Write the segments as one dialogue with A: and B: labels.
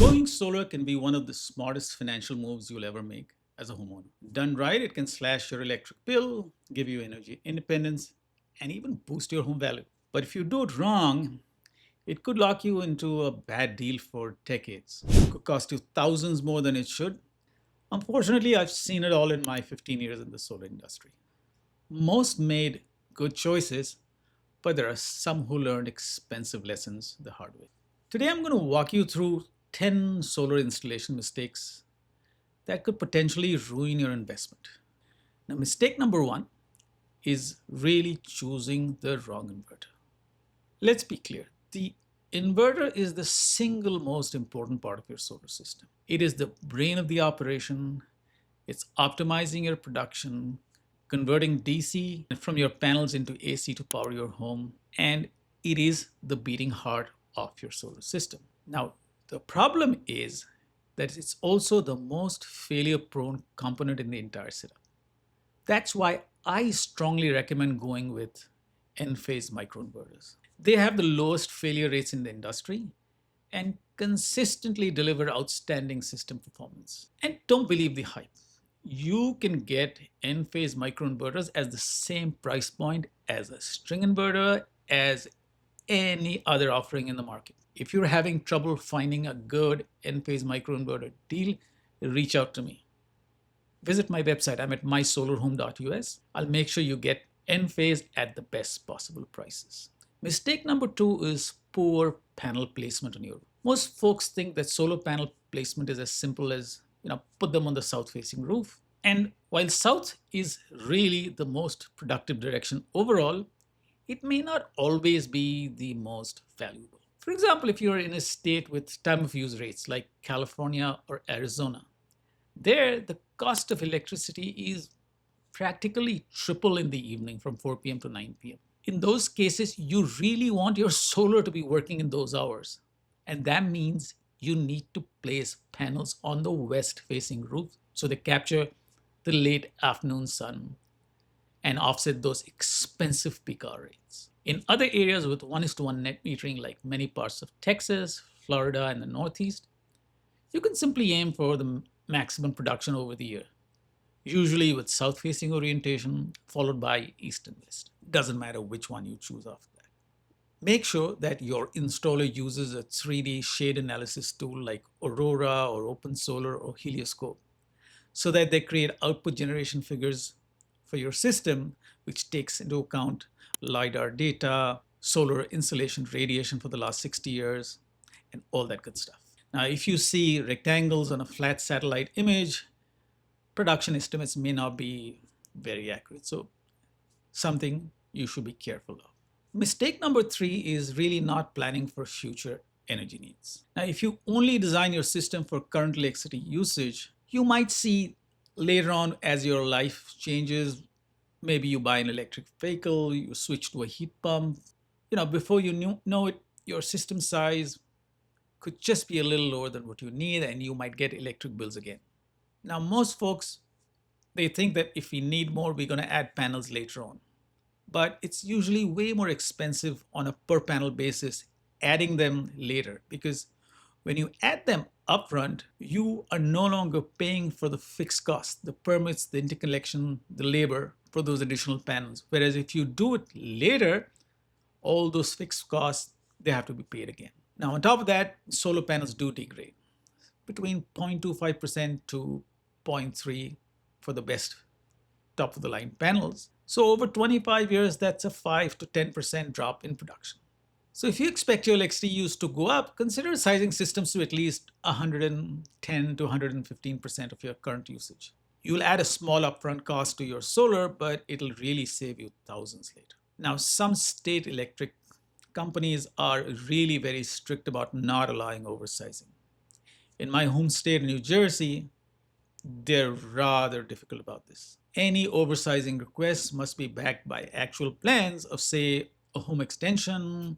A: Going solar can be one of the smartest financial moves you'll ever make as a homeowner. Done right, it can slash your electric bill, give you energy independence, and even boost your home value. But if you do it wrong, it could lock you into a bad deal for decades. It could cost you thousands more than it should. Unfortunately, I've seen it all in my 15 years in the solar industry. Most made good choices, but there are some who learned expensive lessons the hard way. Today, I'm going to walk you through 10 solar installation mistakes that could potentially ruin your investment. Now, mistake number one is really choosing the wrong inverter. Let's be clear, the inverter is the single most important part of your solar system. It is the brain of the operation. It's optimizing your production, converting DC from your panels into AC to power your home, and it is the beating heart of your solar system. Now, the problem is that it's also the most failure prone component in the entire setup. That's why I strongly recommend going with N-phase microinverters. They have the lowest failure rates in the industry and consistently deliver outstanding system performance. And don't believe the hype. You can get N-phase microinverters at the same price point as a string inverter, as any other offering in the market. If you're having trouble finding a good N-phase microinverter deal, reach out to me. Visit my website. I'm at mysolarhome.us. I'll make sure you get N-phase at the best possible prices. Mistake number two is poor panel placement on your roof. Most folks think that solar panel placement is as simple as, put them on the south-facing roof. And while south is really the most productive direction overall, it may not always be the most valuable. For example, if you're in a state with time of use rates like California or Arizona, there the cost of electricity is practically triple in the evening from 4 p.m. to 9 p.m. In those cases, you really want your solar to be working in those hours. And that means you need to place panels on the west-facing roof so they capture the late afternoon sun and offset those expensive peak hour rates. In other areas with 1:1 net metering, like many parts of Texas, Florida, and the Northeast, you can simply aim for the maximum production over the year, usually with south-facing orientation followed by east and west. Doesn't matter which one you choose after that. Make sure that your installer uses a 3D shade analysis tool like Aurora or Open Solar or Helioscope so that they create output generation figures for your system, which takes into account LiDAR data, solar insolation radiation for the last 60 years, and all that good stuff. Now, if you see rectangles on a flat satellite image, production estimates may not be very accurate. So something you should be careful of. Mistake number three is really not planning for future energy needs. Now, if you only design your system for current electricity usage, you might see later on as your life changes, maybe you buy an electric vehicle, you switch to a heat pump. Before you know it, your system size could just be a little lower than what you need, and you might get electric bills again. Now, most folks, they think that if we need more, we're going to add panels later on. But it's usually way more expensive on a per panel basis, adding them later, because when you add them upfront, you are no longer paying for the fixed cost, the permits, the interconnection, the labor for those additional panels. Whereas if you do it later, all those fixed costs, they have to be paid again. Now, on top of that, solar panels do degrade between 0.25% to 0.3% for the best top of the line panels. So over 25 years, that's a 5 to 10% drop in production. So if you expect your electricity use to go up, consider sizing systems to at least 110 to 115% of your current usage. You'll add a small upfront cost to your solar, but it'll really save you thousands later. Now, some state electric companies are really very strict about not allowing oversizing. In my home state, New Jersey, they're rather difficult about this. Any oversizing request must be backed by actual plans of, say, a home extension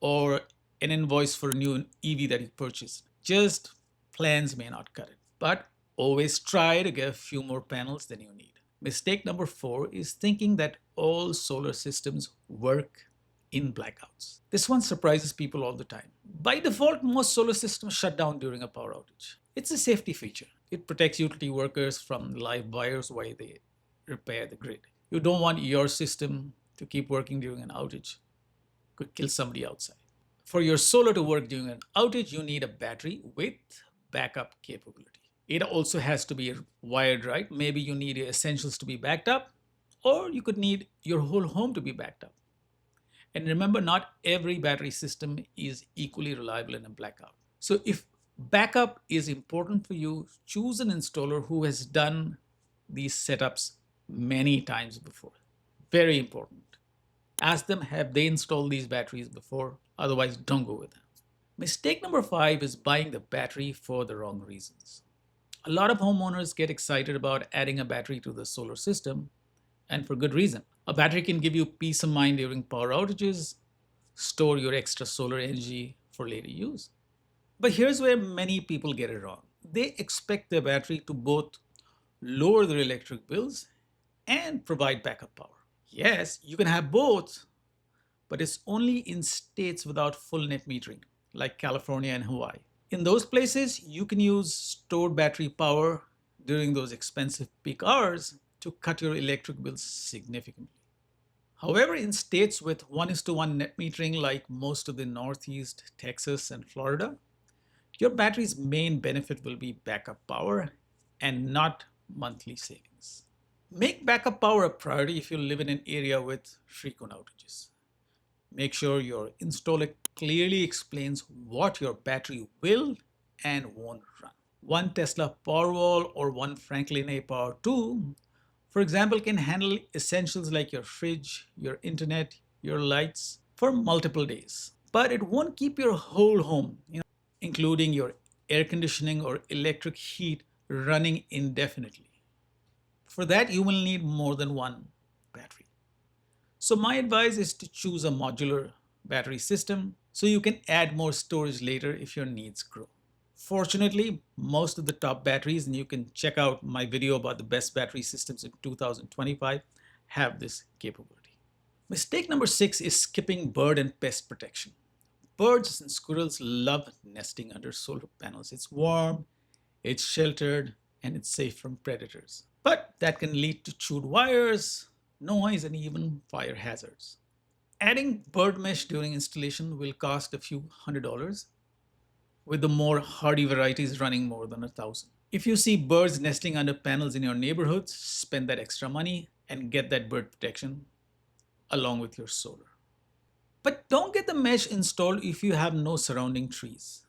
A: or an invoice for a new EV that you purchased. Just plans may not cut it, but always try to get a few more panels than you need. Mistake number 4 is thinking that all solar systems work in blackouts. This one surprises people all the time. By default, most solar systems shut down during a power outage. It's a safety feature. It protects utility workers from live wires while they repair the grid. You don't want your system to keep working during an outage. Could kill somebody outside. For your solar to work during an outage, you need a battery with backup capability. It also has to be wired right. Maybe you need your essentials to be backed up, or you could need your whole home to be backed up. And remember, not every battery system is equally reliable in a blackout. So if backup is important for you, choose an installer who has done these setups many times before. Very important. Ask them, have they installed these batteries before? Otherwise, don't go with them. Mistake number 5 is buying the battery for the wrong reasons. A lot of homeowners get excited about adding a battery to the solar system, and for good reason. A battery can give you peace of mind during power outages, store your extra solar energy for later use. But here's where many people get it wrong. They expect their battery to both lower their electric bills and provide backup power. Yes, you can have both, but it's only in states without full net metering, like California and Hawaii. In those places, you can use stored battery power during those expensive peak hours to cut your electric bills significantly. However, in states with 1:1 net metering, like most of the Northeast, Texas, and Florida, your battery's main benefit will be backup power and not monthly savings. Make backup power a priority if you live in an area with frequent outages. Make sure your installer clearly explains what your battery will and won't run. One Tesla Powerwall or one Franklin A Power 2, for example, can handle essentials like your fridge, your internet, your lights for multiple days. But it won't keep your whole home, including your air conditioning or electric heat, running indefinitely. For that, you will need more than one battery. So my advice is to choose a modular battery system so you can add more storage later if your needs grow. Fortunately, most of the top batteries, and you can check out my video about the best battery systems in 2025, have this capability. Mistake number 6 is skipping bird and pest protection. Birds and squirrels love nesting under solar panels. It's warm, it's sheltered, and it's safe from predators. But that can lead to chewed wires, noise, and even fire hazards. Adding bird mesh during installation will cost a few $100s, with the more hardy varieties running more than 1,000. If you see birds nesting under panels in your neighborhoods, spend that extra money and get that bird protection along with your solar. But don't get the mesh installed if you have no surrounding trees.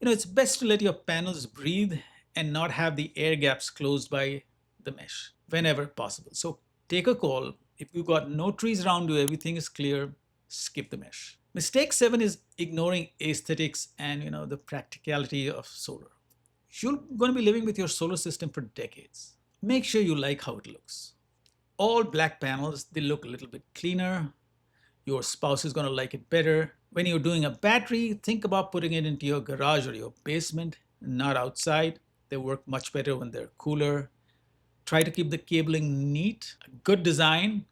A: It's best to let your panels breathe and not have the air gaps closed by the mesh whenever possible. So take a call. If you've got no trees around you, everything is clear, skip the mesh. Mistake 7 is ignoring aesthetics and the practicality of solar. You're going to be living with your solar system for decades. Make sure you like how it looks. All black panels, they look a little bit cleaner. Your spouse is going to like it better. When you're doing a battery, think about putting it into your garage or your basement, not outside. They work much better when they're cooler. Try to keep the cabling neat. A good design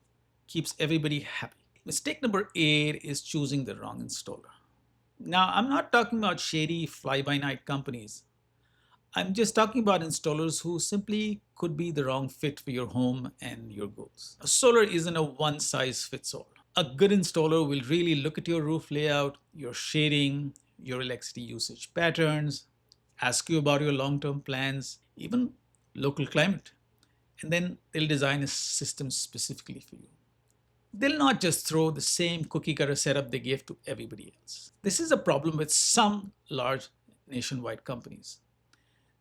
A: keeps everybody happy. Mistake number 8 is choosing the wrong installer. Now, I'm not talking about shady fly-by-night companies. I'm just talking about installers who simply could be the wrong fit for your home and your goals. A solar isn't a one-size-fits-all. A good installer will really look at your roof layout, your shading, your electricity usage patterns, ask you about your long-term plans, even local climate, and then they'll design a system specifically for you. They'll not just throw the same cookie cutter setup they gave to everybody else. This is a problem with some large nationwide companies.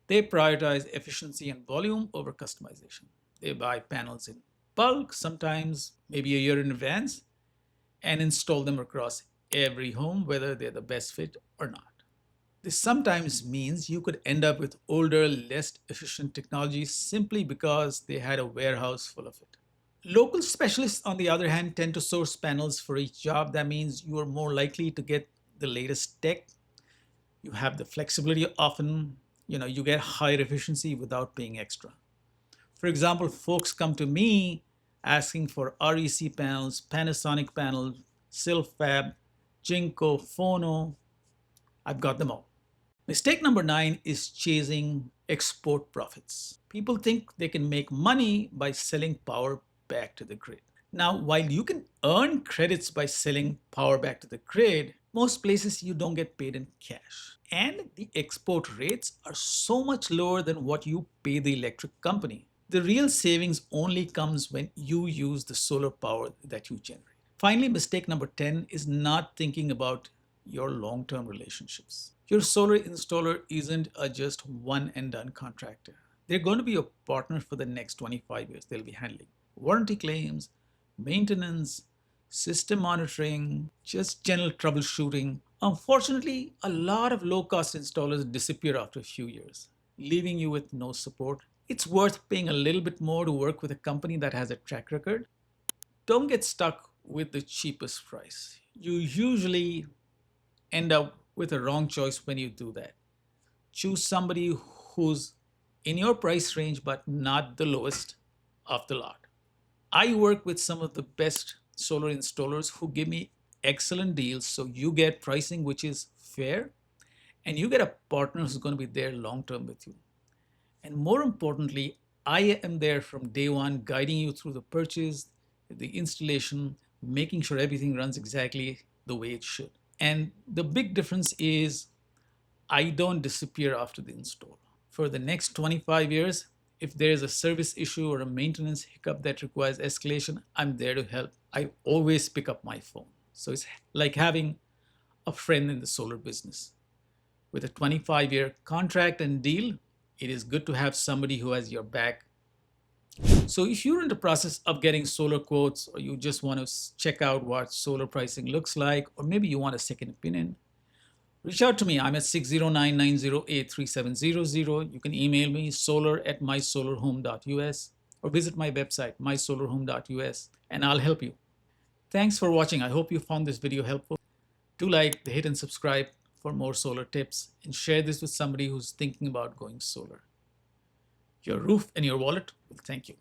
A: They prioritize efficiency and volume over customization. They buy panels in bulk, sometimes maybe a year in advance, and install them across every home, whether they're the best fit or not. This sometimes means you could end up with older, less efficient technology simply because they had a warehouse full of it. Local specialists, on the other hand, tend to source panels for each job. That means you are more likely to get the latest tech. You have the flexibility. Often, you get higher efficiency without paying extra. For example, folks come to me asking for REC panels, Panasonic panels, Silfab, Jinko, Phono. I've got them all. Mistake number 9 is chasing export profits. People think they can make money by selling power back to the grid. Now, while you can earn credits by selling power back to the grid, most places you don't get paid in cash. And the export rates are so much lower than what you pay the electric company. The real savings only comes when you use the solar power that you generate. Finally, mistake number 10 is not thinking about your long term relationships. Your solar installer isn't a just one and done contractor. They're going to be your partner for the next 25 years. They'll be handling warranty claims, maintenance, system monitoring, just general troubleshooting. Unfortunately, a lot of low cost installers disappear after a few years, leaving you with no support. It's worth paying a little bit more to work with a company that has a track record. Don't get stuck with the cheapest price. You usually end up with a wrong choice when you do that. Choose somebody who's in your price range but not the lowest of the lot. I work with some of the best solar installers who give me excellent deals, so you get pricing which is fair and you get a partner who's going to be there long term with you. And more importantly, I am there from day one, guiding you through the purchase, the installation, making sure everything runs exactly the way it should. And the big difference is I don't disappear after the install. For the next 25 years, if there is a service issue or a maintenance hiccup that requires escalation, I'm there to help. I always pick up my phone. So it's like having a friend in the solar business. With a 25-year contract and deal, it is good to have somebody who has your back. So if you're in the process of getting solar quotes, or you just want to check out what solar pricing looks like, or maybe you want a second opinion, reach out to me. I'm at 609-908-3700. You can email me solar@mysolarhome.us or visit my website mysolarhome.us and I'll help you. Thanks for watching. I hope you found this video helpful. Do like, hit and subscribe for more solar tips and share this with somebody who's thinking about going solar. Your roof and your wallet will thank you.